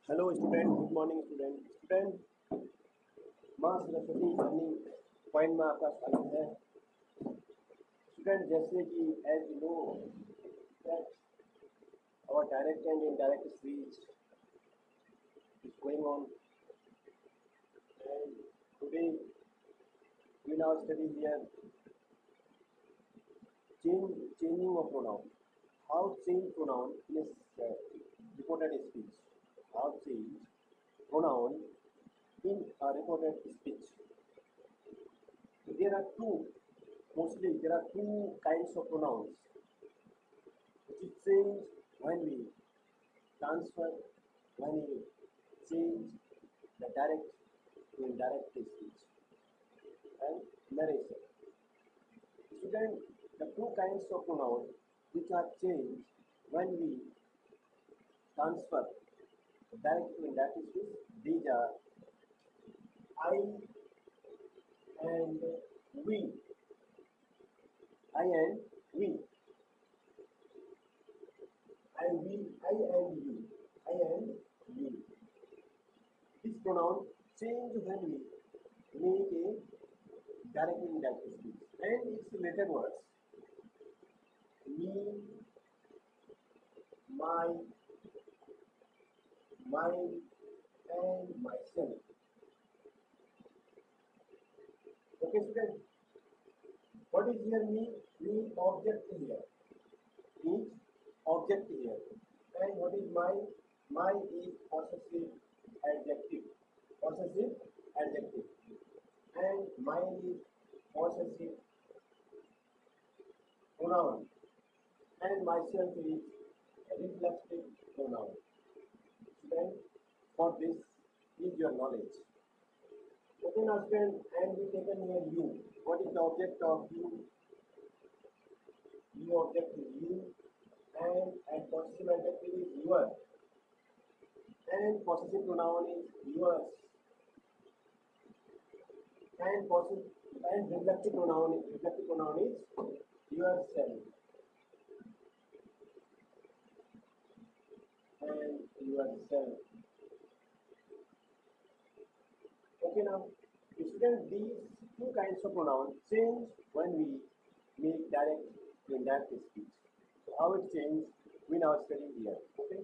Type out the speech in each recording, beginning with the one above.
Hello student, good morning student. माँ Saraswati learning point में आपका स्वागत है। स्टूडेंट, जैसे कि as you know that our direct and indirect speech is going on, and today we now study here changing of pronoun. How change pronoun in a reported speech. How change pronoun in a reported speech. There are two kinds of pronouns which is changed when we transfer, when we change the direct to indirect speech and narration. Student, the two kinds of pronouns which are changed when we transfer the direct to indirect speech, these are I and we. I and we. I and you. I and you. This pronoun change when we make a direct and indirect speech, and its related words me, my, mine, and myself. Okay, student. What is here me? Me object here. Means object here. And what is my? My is possessive adjective. Possessive adjective. And mine is possessive pronoun. And myself is reflexive pronoun. Student, for this is your knowledge. Okay, now student, and we taken here you. What is the object of you? You object is you, and possessive adjective is your, and possessive pronoun is yours, and possessive and reflective pronoun is yourself and yourself. Okay, now student, these two kinds of pronouns change when we make direct to indirect speech. So how it changes, we now study here. Okay.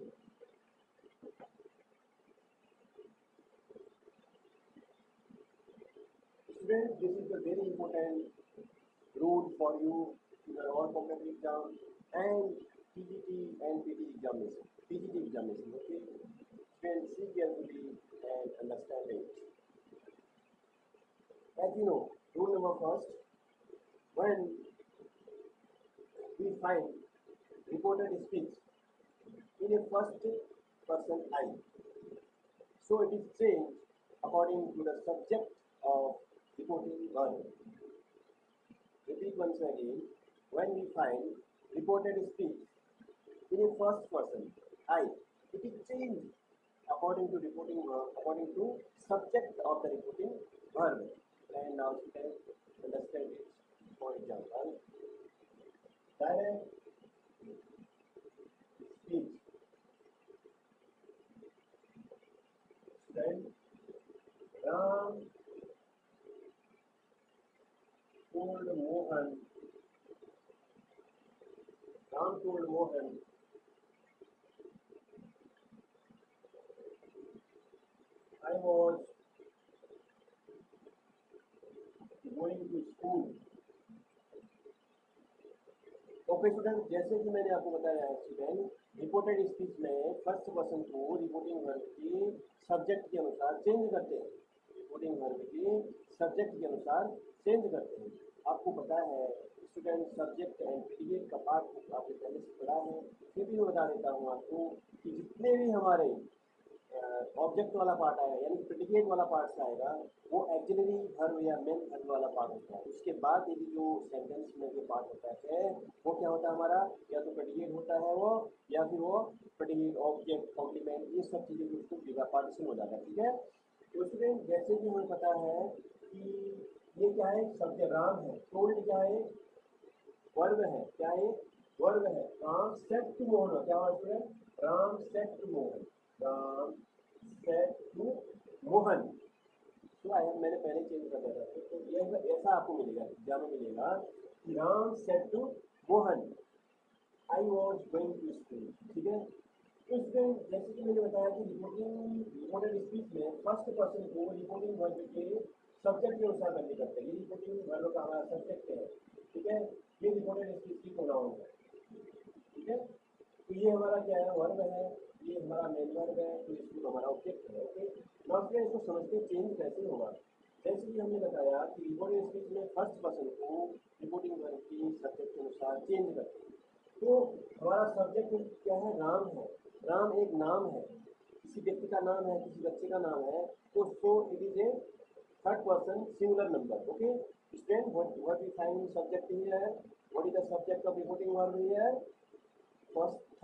Student, this is a very important rule for you in the all competitive exam and PGT and PT examination. PGT examination. Okay. Student, see carefully and understand it. As you know, rule number first, when we find reported speech in a first person I, so it is changed according to the subject of reporting verb. Repeat once again, when we find reported speech in a first person I, it is changed according to reporting verb, according to subject of the reporting verb. And now you can understand it. For example, direct speech. Then Ram told Mohan. Ram told Mohan, I was going to school. Okay student, जैसे कि मैंने आपको बताया है student, reported speech में first person को reporting verb के subject के अनुसार चेंज करते हैं। रिपोर्टिंग वर्ब के सब्जेक्ट के अनुसार चेंज करते हैं। आपको पता है स्टूडेंट, सब्जेक्ट एंड प्रीडिकेट का पार्ट आपने पहले से पढ़ा है, फिर भी मैं बता देता हूँ आपको कि जितने भी हमारे ऑब्जेक्ट वाला पार्ट आएगा, यानी प्रेडिकेट वाला पार्ट आएगा, वो एक्सिलरी वर्ब या मेन वर्ब वाला पार्ट होता है। उसके बाद यदि जो सेंटेंस में जो पार्ट होता है वो क्या होता है हमारा, या तो प्रेडिकेट होता है वो, या फिर वो प्रेडिकेट ऑब्जेक्ट कॉम्प्लीमेंट, ये सब चीज़ें जो उसको बिगा पार्टीशन हो जाता है। ठीक है, तो स्टूडेंट जैसे कि हमें पता है कि ये क्या है, शब्द राम है, टोल्ड क्या है, वर्ब है, क्या है, वर्ब है। राम सेट टू मोहन, क्या हुआ student, Ram said to Mohan, Ram ऐसा आपको मिलेगा, एग्जाम में मिलेगा कि Ram said to Mohan I was going to school, ठीक है। तो इसमें जैसे कि मैंने बताया कि रिपोर्टेड स्पीच में फर्स्ट पर्सन को रिपोर्टिंग वर्ब के सब्जेक्ट के अनुसार करनी पड़ती है। ये रिपोर्टिंग वर्ब का हमारा सब्जेक्ट है, ठीक है। ये रिपोर्टेड स्पीच की प्रोनाउन है, ठीक है। तो ये हमारा क्या है, वर्ब है, ये हमारा मेन वर्ब है, तो इसको हमारा ऑब्जेक्ट है, ओके। नाउ फ्रेंड्स, इसको समझते चेंज कैसे होगा। जैसे कि हमने बताया कि रिपोर्टेड स्पीच में फर्स्ट पर्सन को रिपोर्टिंग वर्ब की सब्जेक्ट के अनुसार चेंज करते हैं। तो हमारा सब्जेक्ट क्या है, राम है। राम एक नाम है, किसी व्यक्ति का नाम है, किसी बच्चे का नाम है, तो so it is a third person singular number, okay. Student, what we find in subject here, what is the subject of reporting verb here,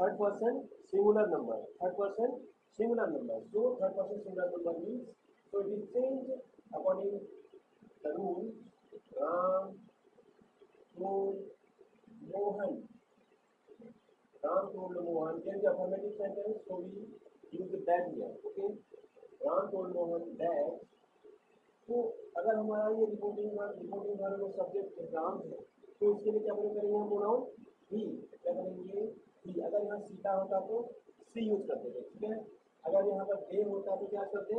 third person singular number, third person singular number. So third person singular number means, so it is changed according the rule Ram told Mohan. Ram told Mohan. There is affirmative sentence, so we use that here. Okay. Ram told Mohan that. तो अगर हमारा ये reporting verb में subject Ram है, तो इसके लिए क्या करेंगे हम, प्रोनाउन ही, क्या करेंगे ही। अगर यहाँ सीता होता तो सी यूज करते थे, ठीक है। अगर यहाँ पर दे होता तो क्या करते,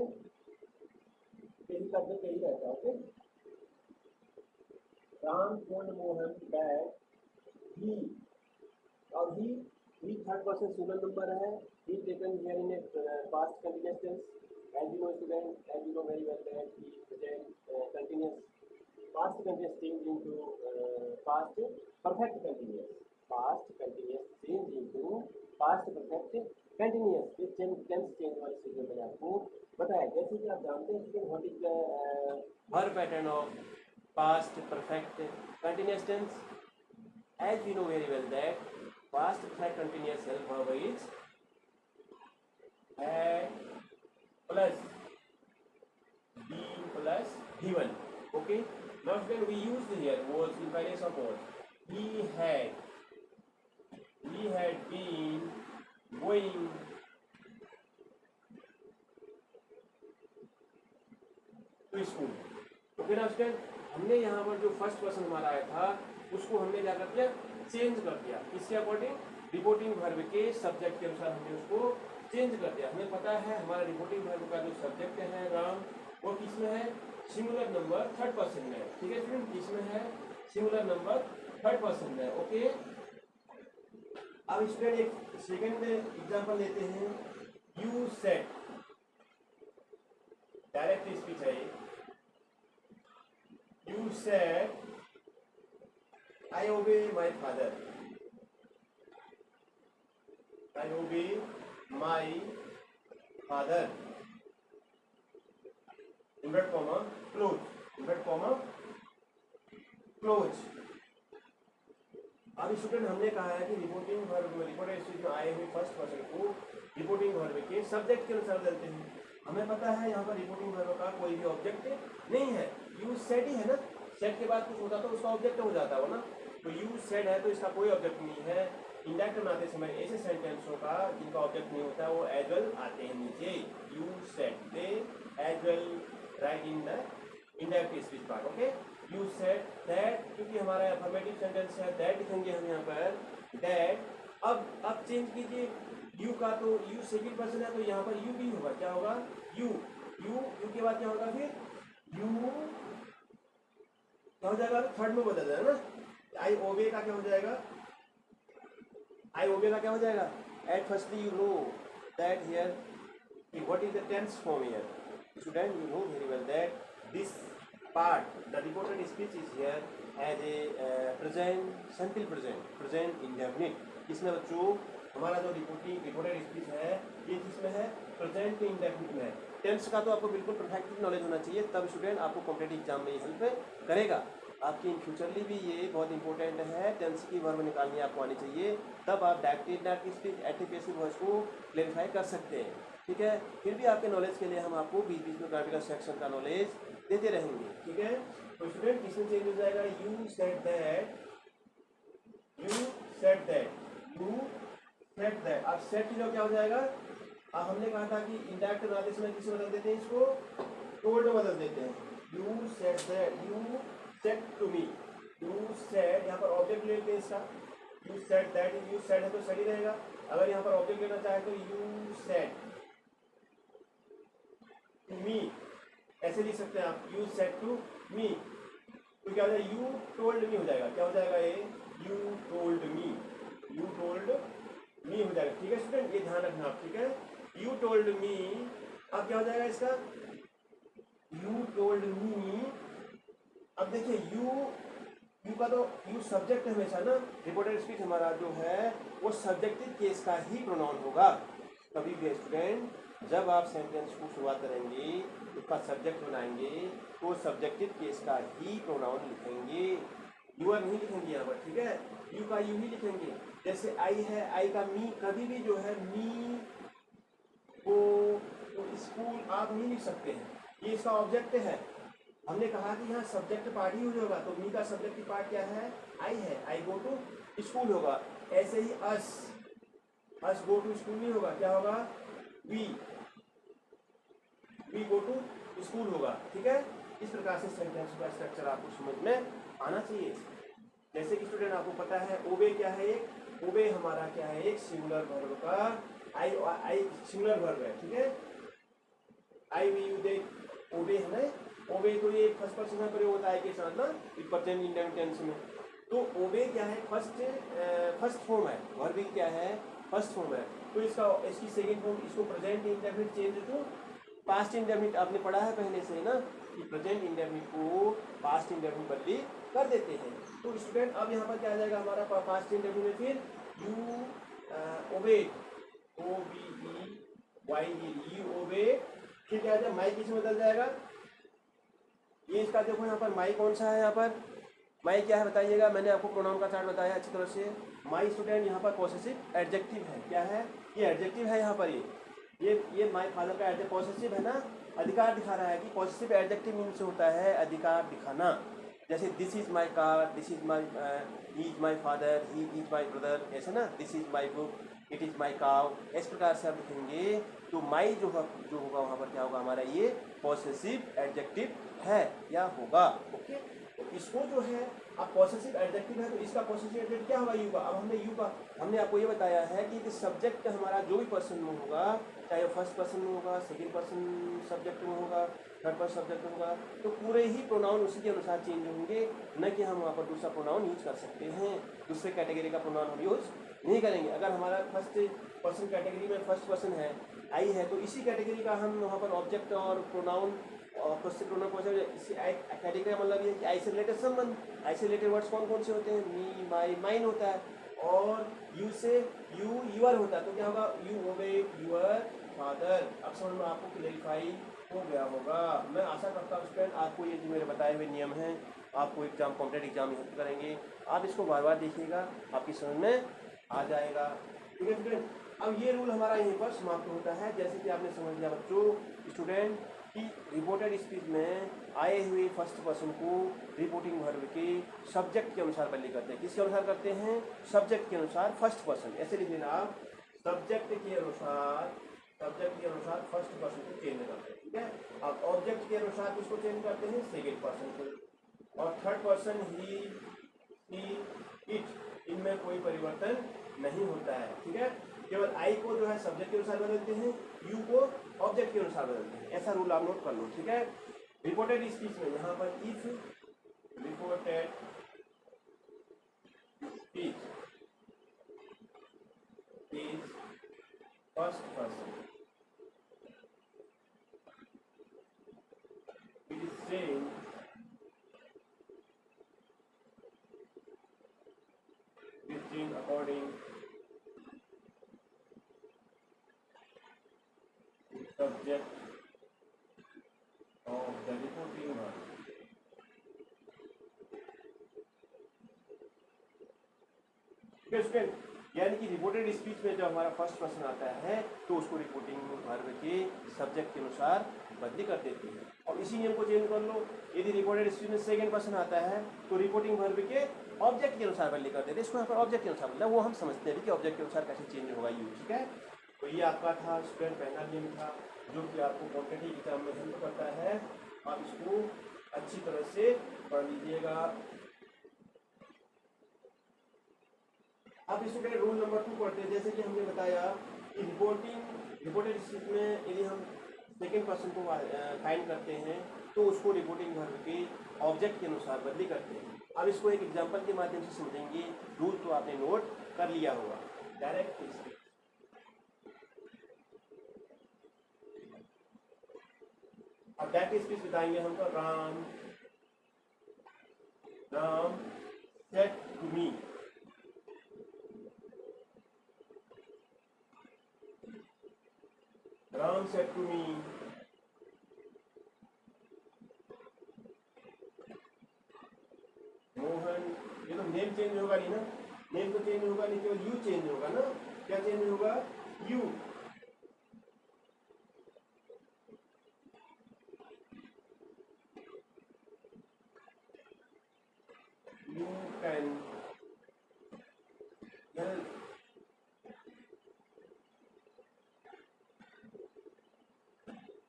यही करते थे, यही रहता, okay. Ram told Mohan that he, और he third person singular number है, he taken here in a past continuous tense. as you know student, as you know very well that he present continuous past continuous change into past perfect continuous, past continuous change into past perfect continuous। ये tense change वाली चीजें मैंने आपको बताया। जैसे कि आप जानते हैं कि what is the verb pattern of past perfect continuous tense, as you know very well that past perfect continuous verb is had plus been plus given, okay। Now then we use here was in place of was, he had been going to school, okay। ना student, हमने यहाँ पर जो first person हमारा आया था उसको हमने क्या कर दिया, चेंज कर दिया, इसके अकॉर्डिंग रिपोर्टिंग वर्ब के सब्जेक्ट के अनुसार हमने उसको चेंज कर दिया। हमें पता है हमारा रिपोर्टिंग वर्ब का जो सब्जेक्ट है राम, वो किसमें है, सिंगुलर नंबर थर्ड पर्सन में, ठीक है स्टूडेंट, किसमें है, सिंगुलर नंबर थर्ड पर्सन में, ओके। अब स्टूडेंट एक सेकंड एग्जांपल लेते हैं। यू सेड, डायरेक्ट स्पीच है, you said I obey my father, आई ओबे my father, inverted comma close, inverted comma close। अब स्टूडेंट हमने कहा है कि रिपोर्टिंग वर्ब, रिपोर्टेड स्पीच में आए हुए फर्स्ट पर्सन को रिपोर्टिंग वर्ब के सब्जेक्ट के अनुसार देते हैं। हमें पता है यहाँ पर रिपोर्टिंग वर्ब का कोई भी ऑब्जेक्ट नहीं है, यूज सेड ही है ना, सेड के बाद कुछ होता तो उसका ऑब्जेक्ट हो जाता है ना, तो यूज सेड है तो इसका कोई ऑब्जेक्ट नहीं है। इंडायरेक्ट बनाते समय ऐसे सेंटेंसों का जिनका ऑब्जेक्ट नहीं होता वो एज वेल आते हैं नीचे, you said, they as well right in the indirect speech part, okay. You said that, क्योंकि हमारा अफर्मेटिव सेंटेंस है, दैट लिखेंगे हम यहाँ पर, दैट। अब चेंज कीजिए यू का, तो यू सेकंड पर्सन है तो यहाँ पर यू भी होगा, क्या होगा, यू, यू के बाद क्या होगा, फिर यू क्या हो जाएगा, थर्ड में बदल जाएगा ना। आई ओबे का क्या हो जाएगा, आई ओबे का क्या हो जाएगा, at firstly you know that here what is the tense form here, student you know very well that this part, the reported speech is here as a present simple present indefinite। इसमें बच्चों हमारा जो reported speech है ये किसमें है, present indefinite में है। टेंस का तो आपको बिल्कुल परफेक्ट नॉलेज होना चाहिए, तब स्टूडेंट आपको कॉम्पिटिटिव एग्जाम में ये हेल्प करेगा। आपकी इन फ्यूचरली भी ये बहुत इंपॉर्टेंट है, टेंस की वर्ब निकालनी आपको आनी चाहिए, तब आप direct speech active passive voice को क्लेरिफाई कर सकते हैं, ठीक है। फिर भी आपके नॉलेज के लिए हम आपको बीच बीच में ग्रामेटिकल सेक्शन का नॉलेज देते रहेंगे, ठीक है। तो स्टूडेंट किसमें चेंज हो जाएगा, you said that, you said that, you said that. अब सेड की जो क्या हो जाएगा, अब हमने कहा था कि इंडायरेक्ट बनाते समय किसे बदल देते हैं, इसको टोल्ड में बदल देते हैं। You said that, you said to me, you said, यहाँ पर ऑब्जेक्ट लेते हैं इसका, you said that, you said है तो सेड ही रहेगा। अगर यहाँ पर ऑब्जेक्ट लेना चाहे तो यू सेड टू मी, ऐसे लिख सकते हैं आप, यू सेड टू मी, तो क्या हो जाएगा, यू टोल्ड मी हो जाएगा। क्या हो जाएगा ये, you told me, you told me हो जाएगा। ठीक है स्टूडेंट, ये ध्यान रखना आप, ठीक है, यू टोल्ड मी। अब क्या हो जाएगा इसका, यू टोल्ड मी। अब देखिए यू का तो यू सब्जेक्ट है हमेशा ना, रिपोर्टेड स्पीच हमारा जो है वो सब्जेक्टिव केस का ही प्रोनाउन होगा। कभी भी स्टूडेंट जब आप सेंटेंस को शुरुआत करेंगे, उसका सब्जेक्ट बनाएंगे तो सब्जेक्टिव केस का ही प्रोनाउन लिखेंगे, यू आर नहीं लिखेंगे यहाँ पर, ठीक है, यू का यू ही लिखेंगे। जैसे आई है, आई का मी, कभी भी जो है मी को तो स्कूल आप नहीं लिख सकते हैं, ये इसका ऑब्जेक्ट है। हमने कहा कि यहाँ सब्जेक्ट पार्ट ही होगा, तो मी का सब्जेक्टिव पार्ट क्या है, आई है, आई गो टू स्कूल होगा। ऐसे ही अस गो टू स्कूल नहीं होगा, क्या होगा, वी गो टू स्कूल होगा। ठीक है, इस प्रकार से सेंटेंस का स्ट्रक्चर आपको समझ में आना चाहिए। जैसे कि स्टूडेंट आपको पता है ओबे क्या है, एक ओबे हमारा क्या है, एक सिंगुलर वर्ब का आई सिंगुलर वर्ब है। ठीक है, आई वी यू दे ओबे है ना, ओबे तो ये फर्स्ट पर्सन में प्रयोग होता है के साथ ना, प्रेजेंट इंडेफिनिट टेंस में। तो ओबे क्या है, फर्स्ट फॉर्म है, वर्ब क्या है, फर्स्ट फॉर्म है। तो इसकी सेकंड फॉर्म, इसको present indefinite change to past indefinite, आपने पढ़ा है पहले से ना कि प्रेजेंट इंडेफिनिट को पास्ट इंडेफिनिट बदली कर देते हैं। तो स्टूडेंट अब यहाँ पर क्या आ जाएगा हमारा पास्ट इंडेफिनिट, फिर you obeyed, O B E Y E, you obeyed, फिर क्या आ जाएगा, माई किस में बदल जाएगा, ये इसका देखो यहाँ पर माई कौन सा है, यहाँ पर माई क्या है बताइएगा, मैंने आपको प्रोनाउन का चार्ट बताया अच्छी तरह से। माई स्टूडेंट यहाँ पर पॉसेसिव एडजेक्टिव है, क्या है, ये एडजेक्टिव है यहाँ पर, ये माई फादर का एडजेक्टिव पॉसेसिव है ना, अधिकार दिखा रहा है कि पॉसेसिव एडजेक्टिव मीन्स होता है अधिकार दिखाना। जैसे this is my car, this is my, he is my father, he is my brother, ऐसे ना, this is my book, it is my काव, इस प्रकार से आप लिखेंगे तो माई जो होगा वहाँ पर क्या होगा हमारा, ये पॉसेसिव एडजेक्टिव है या होगा। ओके, तो इसको जो है अब पॉसेसिव एडजेक्टिव है तो इसका पॉसेसिव एडजेक्टिव क्या होगा, यू का। अब हमने आपको ये बताया है कि सब्जेक्ट हमारा जो भी पर्सन में होगा, चाहे वो फर्स्ट पर्सन में होगा, सेकंड पर्सन सब्जेक्ट में होगा, थर्ड पर्सन सब्जेक्ट में होगा, तो पूरे ही प्रोनाउन उसी के अनुसार चेंज होंगे, न कि हम वहाँ पर दूसरा प्रोनाउन यूज कर सकते हैं, दूसरे कैटेगरी का प्रोनाउन हम यूज नहीं करेंगे। अगर हमारा फर्स्ट पर्सन कैटेगरी में फर्स्ट पर्सन है, आई है, तो इसी कैटेगरी का हम वहाँ पर ऑब्जेक्ट और प्रोनाउन और क्वेश्चन प्रोनाउन कौन से, इसी कैटेगरी का मतलब ये है कि आई से रिलेटेड संबंध, आई से रिलेटेड वर्ड्स कौन कौन से होते हैं, मी, माई, माइन होता है, और यू से यू यूअर होता है, तो क्या होगा, यू ओबे यूअर फादर। अब समझ में आपको क्लैरिफाई हो गया होगा। मैं आशा करता हूँ स्टूडेंट आपको ये जो मेरे बताए हुए नियम हैं, आपको एग्जाम कॉम्पिटेटिव एग्जाम हेल्प करेंगे, आप इसको बार बार देखिएगा, आपकी समझ में आ जाएगा। ठीक है स्टूडेंट, अब ये रूल हमारा यहीं पर समाप्त होता है। जैसे कि आपने समझ लिया बच्चों स्टूडेंट कि रिपोर्टेड स्पीच में आए हुए फर्स्ट पर्सन को रिपोर्टिंग वर्ब के सब्जेक्ट के अनुसार बदली करते हैं। किसके अनुसार करते हैं, सब्जेक्ट के अनुसार फर्स्ट पर्सन, ऐसे लिख लेना आप, सब्जेक्ट के अनुसार फर्स्ट पर्सन को चेंज करते हैं। ठीक है, अब ऑब्जेक्ट के अनुसार किसको चेंज करते हैं, सेकेंड पर्सन को, और थर्ड पर्सन ही, इट, इनमें कोई परिवर्तन नहीं होता है। ठीक है, केवल आई को जो है सब्जेक्ट के अनुसार बदलते हैं, यू को ऑब्जेक्ट के अनुसार बदलते हैं, ऐसा रूल आप नोट कर लो। ठीक है, रिपोर्टेड स्पीच में यहाँ पर if reported speech is first person, it is saying written according to subject of the reporting verb। Student, यानी कि रिपोर्टेड स्पीच में जब हमारा फर्स्ट पर्सन आता है तो उसको रिपोर्टिंग वर्ब के सब्जेक्ट के अनुसार बदली कर देती है। और इसी नियम को चेंज कर लो, यदि रिपोर्टेड स्पीच में सेकंड पर्सन आता है तो रिपोर्टिंग वर्ब के ऑब्जेक्ट के अनुसार बदली कर देते हैं। इसको यहाँ पर ऑब्जेक्ट के अनुसार बदला, वो हम समझते हैं कि ऑब्जेक्ट के अनुसार कैसे चेंज होगा यूज। ठीक है, तो ये आपका था स्टूडेंट पहला नियम था जो कि आपको कॉम्पिटेटिव एग्जाम में हेल्प करता है। आप इसको अच्छी तरह से पढ़ लीजिएगा। अब स्टूडेंट रूल नंबर 2 पढ़ते हैं। जैसे कि हमने बताया कि रिपोर्टेड स्पीच में यदि हम सेकेंड पर्सन को फाइंड करते हैं तो उसको रिपोर्टिंग वर्ब के ऑब्जेक्ट के अनुसार बदली करते हैं। अब इसको एक एग्जांपल के माध्यम से समझेंगे। रूल तो आपने नोट कर लिया होगा। डायरेक्ट स्पीच, अब डायरेक्ट स्पीच बताएंगे हमको। Ram said to me, Ram said to me, Mohan. ये तो नेम चेंज होगा नहीं ना, नेम तो चेंज होगा नहीं, केवल यू चेंज होगा ना। क्या चेंज होगा? You. You can help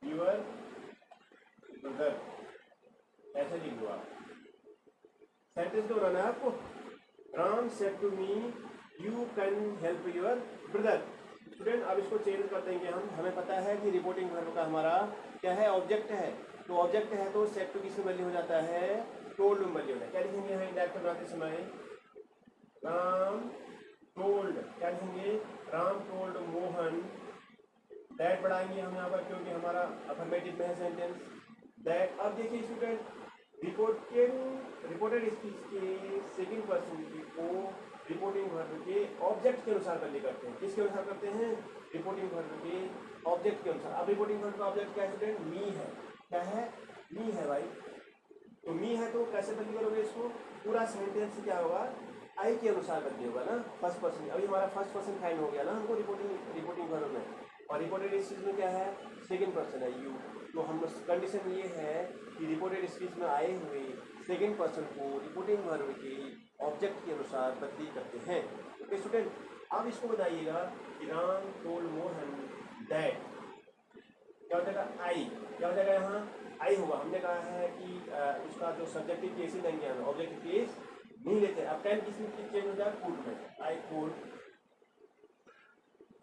your brother, ऐसे लिख दो आप। सेंटेंस तो बनाना है आपको। Ram said to me you can help your brother. Student अब इसको चेंज कर देंगे हम। हमें पता है कि रिपोर्टिंग वर्ब का हमारा क्या है? ऑब्जेक्ट है। तो ऑब्जेक्ट है तो सेड टू किसमें बदली हो जाता है? टोल्ड में बदली हो जाता है। क्या लिखेंगे यहाँ इंडायरेक्ट बनाते समय? राम टोल्ड, क्या लिखेंगे? राम टोल्ड मोहन दैट बढ़ाएंगे हम यहाँ पर क्योंकि हमारा अफर्मेटिव में है सेंटेंस दैट। अब देखिए स्टूडेंट, रिपोर्टेड स्पीच के सेकंड पर्सन को रिपोर्टिंग वर्ब के ऑब्जेक्ट के अनुसार बदली करते हैं। किसके अनुसार करते हैं? रिपोर्टिंग वर्ब के ऑब्जेक्ट के अनुसार। अब रिपोर्टिंग वर्ब का ऑब्जेक्ट क्या है स्टूडेंट? मी है। क्या है? मी है भाई। तो मी है तो कैसे बदली करोगे इसको? पूरा सेंटेंस क्या होगा? आई के अनुसार बदली होगा ना, फर्स्ट पर्सन। अभी हमारा फर्स्ट पर्सन फाइंड हो गया ना हमको रिपोर्टिंग वर्ब में। और रिपोर्टेड स्पीच में क्या है? सेकंड पर्सन है, यू। तो हम कंडीशन ये है कि रिपोर्टेड स्पीच में आए हुए सेकंड पर्सन को रिपोर्टिंग वर्ब के ऑब्जेक्ट के अनुसार बदली करते हैं। ओके स्टूडेंट, अब इसको बताइएगा कि राम टोल्ड मोहन दैट, क्या हो जाएगा? आई। क्या हो जाएगा यहाँ? आई होगा। हमने कहा है कि उसका जो सब्जेक्टिव केस ही लेंगे हम, ऑब्जेक्टिव केस नहीं लेते। अब कैन किस में चेंज हो जाए? कुड में। I could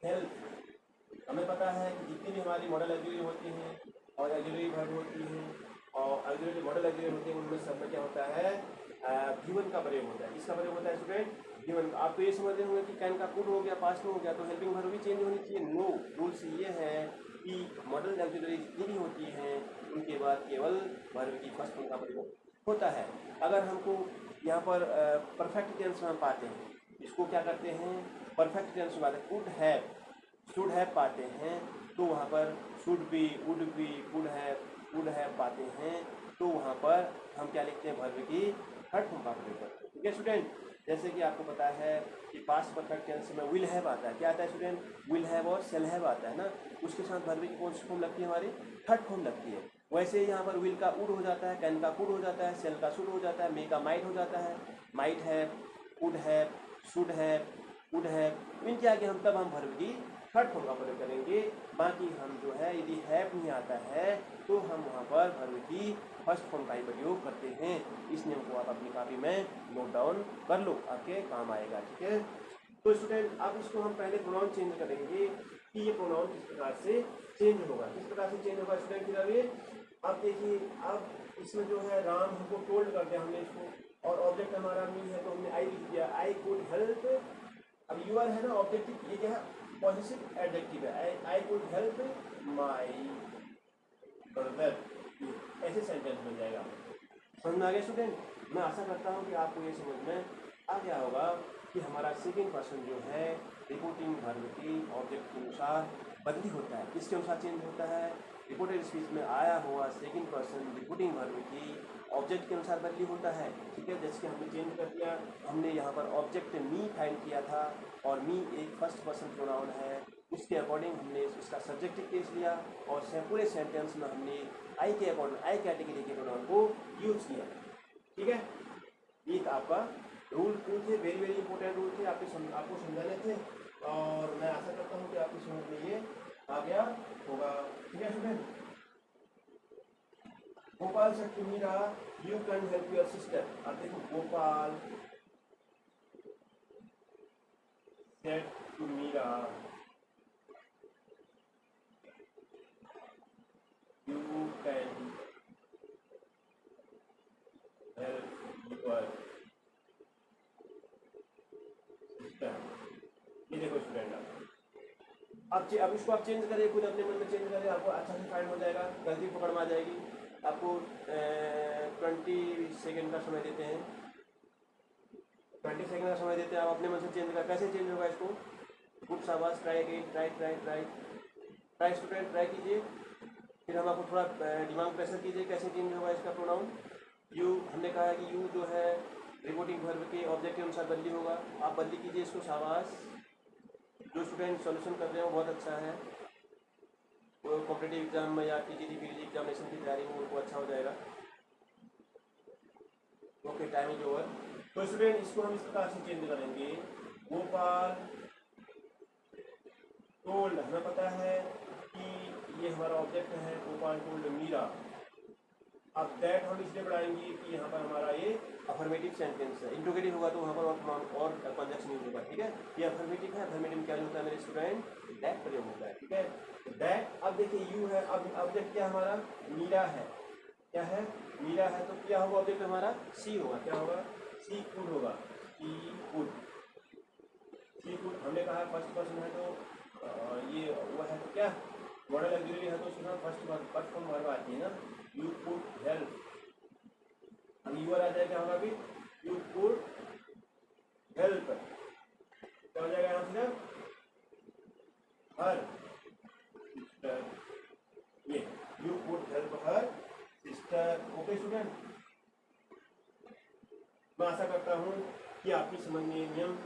help. हमें पता है कि जितनी भी हमारी मॉडल ऑक्सिलरी होती हैं और ऑक्सिलरी वर्ब होती हैं और ऑक्सिलरी मॉडल ऑक्सिलरी होती हैं, उनमें सब में क्या होता है? गिवन का प्रयोग होता है। किसका प्रयोग होता है स्टूडेंट? गिवन। आप तो ये समझ रहे होंगे कि कैन का कुड हो गया, पास्ट में हो गया तो हेल्पिंग वर्ब भी चेंज होनी चाहिए। नो, रूल्स ये है कि मॉडल ऑक्सिलरी जितनी भी होती हैं उनके बाद केवल वर्ब की फर्स्ट फॉर्म का प्रयोग होता है। अगर हमको यहाँ पर परफेक्ट टेंस में हम पाते हैं, इसको क्या करते हैं? परफेक्ट टेंस में पाते हैं। कुड हैव, शुड हैव पाते हैं तो वहाँ पर should be, would be, could have पाते हैं तो वहाँ पर हम क्या लिखते हैं? वर्ब की थर्ड फॉर्म का प्रयोग करते हैं। ठीक है स्टूडेंट, जैसे कि आपको पता है कि पास्ट परफेक्ट टेंस में विल हैव आता है। क्या आता है स्टूडेंट? विल हैव और शेल हैव आता है ना। उसके साथ वर्ब की कौन सी फॉर्म लगती है? हमारी थर्ड फॉर्म लगती है। वैसे यहाँ पर विल का वुड हो जाता है, कैन का कुड हो जाता है, शेल का शुड हो जाता है, मे का माइट हो जाता है। Might have, could have, should have, would have, इनके आगे हम तब हम वर्ब की थर्ड फॉर्म का प्रयोग करेंगे। बाकी हम जो है यदि हैव नहीं आता है तो हम वहाँ पर वर्ब की फर्स्ट फॉर्म का ही प्रयोग करते हैं। इस नियम को आप अपनी कॉपी में नोट डाउन कर लो, आपके काम आएगा। ठीक है, तो स्टूडेंट अब इसको हम पहले प्रोनाउन चेंज करेंगे कि ये प्रोनाउन किस प्रकार से चेंज होगा। किस प्रकार से चेंज होगा स्टूडेंट? अब देखिए, अब इसमें जो है राम हमको टोल्ड कर दिया हमने इसको, और ऑब्जेक्ट हमारा मी है तो हमने आई लिख दिया। आई कुड हेल्प, अब यूआर है ना ऑब्जेक्टिव, ये क्या है? पॉजिटिव एडजेक्टिव है। I could help my brother, ऐसे सेंटेंस बन जाएगा। समझ में आ गया स्टूडेंट? मैं आशा करता हूँ कि आपको ये समझ में आ गया होगा कि हमारा सेकंड पर्सन जो है रिपोर्टिंग वर्ब की ऑब्जेक्ट के अनुसार बदली होता है। किसके अनुसार चेंज होता है? रिपोर्टेड स्पीच में आया हुआ सेकंड पर्सन रिपोर्टिंग वर्ब की ऑब्जेक्ट के अनुसार बदली होता है। ठीक है, जैसे कि हमने चेंज कर दिया, हमने यहाँ पर ऑब्जेक्ट मी फाइंड किया था और मी एक फर्स्ट पर्सन प्रोनाउन है, उसके अकॉर्डिंग हमने इसका सब्जेक्टिव केस लिया और पूरे सेंटेंस में हमने आई के अकॉर्डिंग, आई कैटेगरी के प्रोनाउन को यूज किया। ठीक है, ये आपका रूल 2 थे, वेरी वेरी इंपॉर्टेंट रूल थे, आपको समझाने थे और मैं आशा करता हूँ कि आपकी समझ में ये आ गया होगा। ठीक है student, Gopal said to Meera, you can help your sister. अब देखो Gopal said to Meera, you can help your sister. ये देखो स्टूडेंट अब इसको आप चेंज करिए, खुद अपने मन में चेंज करिए, आपको अच्छा से फाइंड हो जाएगा, गलती पकड़ में आ जाएगी। आपको 20 सेकेंड का समय देते हैं, 20 सेकेंड का समय देते हैं, आप अपने मन से चेंज कर, कैसे चेंज होगा इसको? गुड शाबाश, try again, try student, try कीजिए। फिर हम आपको थोड़ा दिमाग प्रेशर कीजिए, कैसे चेंज होगा इसका प्रोनाउन। यू, हमने कहा है कि यू जो है रिपोर्टिंग वर्ब के ऑब्जेक्ट के अनुसार बदली होगा, आप बदली कीजिए इसको, शाबाश। जो स्टूडेंट सॉल्यूशन कर रहे हो बहुत अच्छा है, वो कॉम्पिटिटिव एग्जाम में या टीजीटी पीजी एग्जामिनेशन की तैयारी में उनको अच्छा हो जाएगा। Okay, time is over. तो स्टूडेंट इसको हम इस प्रकार से चेंज करेंगे, गोपाल टोल्ड, हमें पता है कि ये हमारा ऑब्जेक्ट है, गोपाल टोल्ड मीरा। अब दैट हम इसलिए बढ़ाएंगे कि यहाँ पर हमारा ये अफर्मेटिव सेंटेंस है, इंट्रोगेटिव होगा तो वहाँ पर और कंजक्शन यूज होगा, ठीक है। ये अफर्मेटिव है, अफर्मेटिव क्या होता है मेरे स्टूडेंट? दैट प्रयोग होता है, ठीक है। दैट, अब देखिए यू है, अब ऑब्जेक्ट क्या हमारा? मीरा है, क्या है? मीरा है, तो क्या होगा ऑब्जेक्ट हमारा? सी होगा, क्या होगा? सी फूड होगा, सी फूड, सी फूड। हमने कहा फर्स्ट पर्सन है तो ये वो है तो क्या मॉडल ऑक्सिलरी है तो उसके साथ फर्स्ट फॉर्म वर्ब आती है ना, यू कुड हेल्प। अब यूर आ जाएगा हमारा भी, यू कुड हेल्प, क्या हो जाएगा यहाँ से? हर सिस्टर, ये you could help her sister. Okay student, मैं आशा करता हूँ कि आपकी समझ में नियम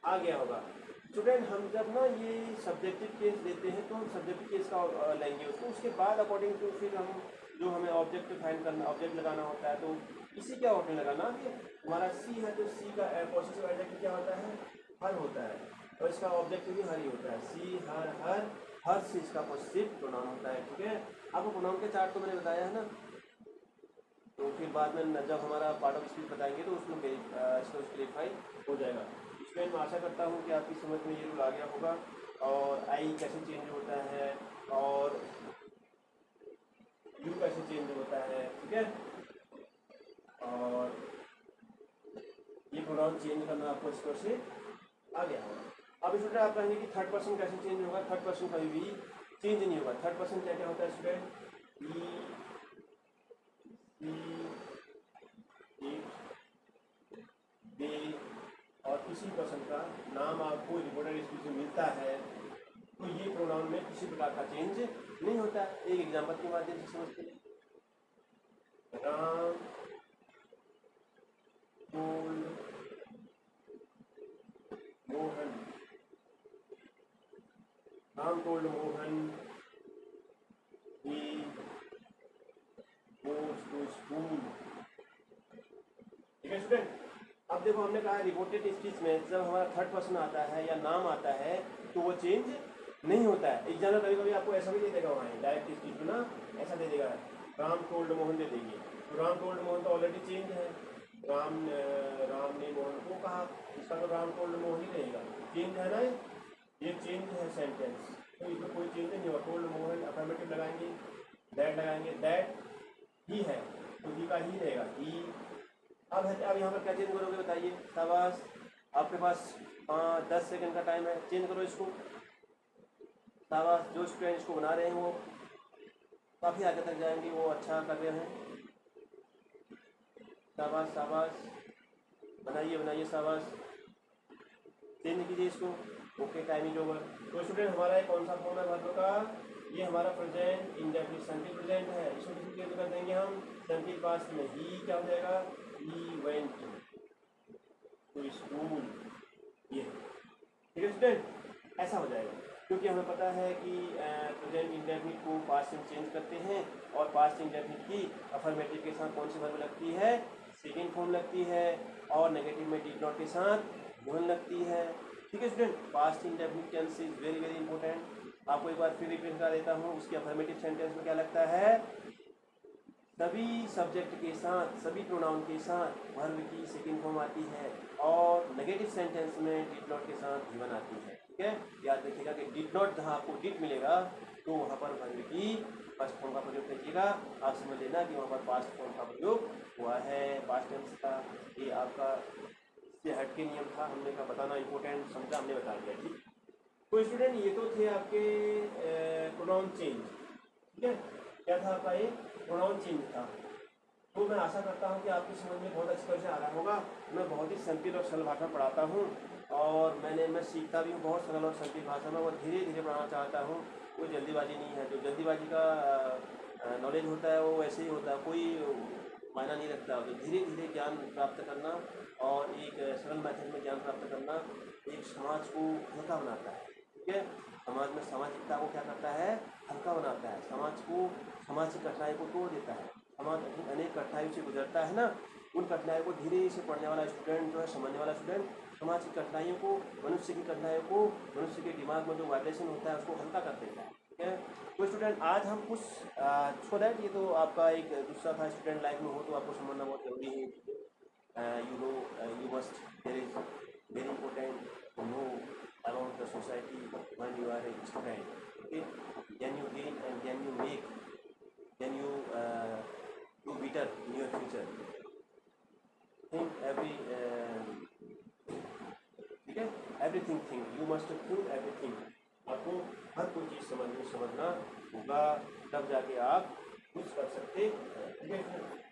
आ गया होगा। स्टूडेंट हम जब ना ये सब्जेक्टिव केस लेते हैं तो हम सब्जेक्टिव केस का लेंगे उसको, उसके बाद अकॉर्डिंग टू फिर हम जो हमें ऑब्जेक्ट फाइंड करना, ऑब्जेक्ट लगाना होता है, तो इसी क्या ऑब्जेक्ट लगाना कि हमारा सी है तो सी का पॉसेसिव एडजेक्टिव क्या होता है? हर होता है, और इसका ऑब्जेक्ट भी हर ही होता है, सी, हर, हर से इसका पॉसेसिव प्रोनाउन होता है, ठीक है। आपको प्रोनाउन के चार्ट तो मैंने बताया है ना, तो फिर बाद में जब हमारा पार्ट ऑफ स्पीच बताएंगे तो उसमें इसको क्लेरिफाई हो जाएगा। इसमें मैं आशा करता हूँ कि आपकी समझ में ये रूल आ गया होगा, और आई कैसे चेंज होता है और यू कैसे चेंज होता है, ठीक है। और ये प्रोनाउन चेंज करना आपको इसको से आ गया होगा। अब स्टूडेंट आप कहेंगे कि थर्ड पर्सन कैसे चेंज होगा? थर्ड पर्सन कभी भी चेंज नहीं होगा। थर्ड पर्सन क्या क्या होता है स्टूडेंट? दे और किसी पर्सन का नाम आपको रिपोर्टेड स्पीच में मिलता है तो ये प्रोनाउन में किसी प्रकार का चेंज नहीं होता। एक एग्जांपल के माध्यम से समझते हैं। Ram told Mohan, Ram told Mohan he goes to school, ठीक है स्टूडेंट। अब देखो हमने कहा रिपोर्टेड स्पीच में जब हमारा थर्ड पर्सन आता है या नाम आता है तो वो चेंज नहीं होता है। एग्जाम्पल कभी कभी आपको ऐसा भी दे देगा, वहाँ डायरेक्ट स्पीच में ना ऐसा दे देगा, राम टोल्ड मोहन दे देंगे, तो राम टोल्ड मोहन तो ऑलरेडी चेंज है, राम ने मोहन को कहा, इसका तो राम टोल्ड मोहन ही रहेगा, चेंज है ना, ये चेंज है सेंटेंस, तो इसमें कोई चेंज नहीं होगा। टोल्ड मोहन अफर्मेटिव लगाएंगे, दैट लगाएंगे, दैट ही है तो ही का ही रहेगा, ही। अब यहाँ पर क्या चेंज करोगे बताइए? शाबाश, आपके पास 5-10 सेकंड का टाइम है, चेंज करो इसको। शाबाश, जो स्टूडेंट इसको बना रहे हैं वो काफ़ी आगे तक जाएंगे, वो अच्छा कर रहे हैं। शाबाश शाबाश, बनाइए शाबाश, चेंज कीजिए इसको। Okay, time is over. तो स्टूडेंट हमारा ये कौन सा फॉर्म है वर्ब का? ये हमारा प्रेजेंट इंडेफिनिट संचित प्रेजेंट है। इसको किसी चेंज कर देंगे हम संचित पास्ट में, ही क्या हो जाएगा? ही वेंट टू स्कूल, ये, ठीक है स्टूडेंट, ऐसा हो जाएगा। क्योंकि हमें पता है कि प्रेजेंट इंडेफिनिट को पास्ट में चेंज करते हैं और पास्ट इंडेफिनिट की अफर्मेटिव के साथ कौन सी वर्ब लगती है? सेकेंड फॉर्म लगती है, और नेगेटिव में डिड नॉट के साथ वन लगती है, ठीक है student. Past indefinite tense is very very important. आपको एक बार फिर रिपीट करा देता हूँ, उसके अफर्मेटिव सेंटेंस में क्या लगता है? सभी सब्जेक्ट के साथ, सभी प्रोनाउन के साथ वर्ब की सेकंड फॉर्म आती है और नेगेटिव सेंटेंस में डिड नॉट के साथ गिवन आती है। ठीक है, याद रखिएगा कि डिड नॉट जहाँ आपको डिड मिलेगा तो वहाँ पर वर्ब की फर्स्ट फॉर्म का प्रयोग कीजिएगा। आप समझ लेना कि वहाँ पर पास्ट फॉर्म का प्रयोग हुआ है, पास्ट टेंस का। ये आपका इससे हट के नियम था, हमने का बताना इंपॉर्टेंट समझा, हमने बता दिया। ठीक, तो स्टूडेंट ये तो थे आपके प्रोनाउन चेंज। ठीक है, क्या था आपका ये प्रोनाउन चेंज था। तो मैं आशा करता हूँ कि आपकी समझ में बहुत अच्छी तरह से आ रहा होगा। मैं बहुत ही सिंपल और सरल भाषा में पढ़ाता हूँ और मैं सीखता भी हूँ बहुत सरल और सिंपल भाषा में, और धीरे धीरे पढ़ाना चाहता हूँ। कोई जल्दीबाजी नहीं है। जो जल्दीबाजी का नॉलेज होता है वो वैसे ही होता है, कोई मायना नहीं रखता। तो धीरे धीरे ज्ञान प्राप्त करना और एक सरल मेथड में ज्ञान प्राप्त करना एक समाज को हल्का बनाता है। ठीक है, समाज में सामाजिकता को क्या करता है, हल्का बनाता है। समाज को, समाज की कठिनाई को तोड़ देता है। समाज अनेक कठिनाइयों से गुजरता है ना, उन कठिनाइयों को धीरे से पढ़ने वाला स्टूडेंट जो है, समझने वाला स्टूडेंट, समाज की कठिनाइयों को, मनुष्य की कठिनाइयों को, मनुष्य के दिमाग में जो वाइब्रेशन होता है उसको हल्का कर देता है। ठीक है, तो स्टूडेंट आज हम कुछ सो दैट, ये तो आपका एक दूसरा था, स्टूडेंट लाइफ में हो तो आपको समझना बहुत जरूरी है। You know, you must, there is very important to know about the society when you are a student. Okay, then you gain and then you make, then you do better in your future. Think every ठीक है, everything think, you must think everything. आपको हर कोई चीज़ समझना होगा, तब जाके आप कुछ कर सकते। ठीक है,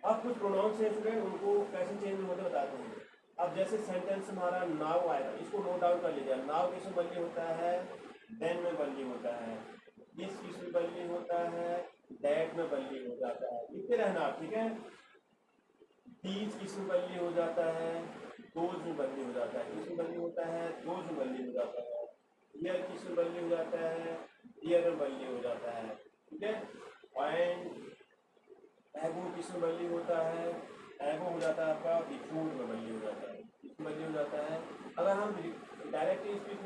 अब कुछ प्रोनाउंस हैं स्टूडेंट, उनको कैसे चेंज होते बताते हैं। अब जैसे सेंटेंस हमारा नाउ आएगा, इसको नोट डाउन कर लीजिए। नाउ किसमें बदली होता है, देन में बदली होता है। दिस किसमें बदली होता है, दैट में बदली हो जाता है। लिखते रहना आप। ठीक है, दीज किसमें बदली हो जाता है, दोज में बदली हो जाता है। किसमें बदली होता है, दोज में बदली हो जाता है। हियर किसमें बदली हो जाता है, हियर में बदली हो जाता है। ठीक है, एंड एगो किसमें बदली होता है, एगो हो जाता है आपका बिफोर में बदली हो जाता है। किसमें बदली हो जाता है। अगर हम डायरेक्टली स्पीच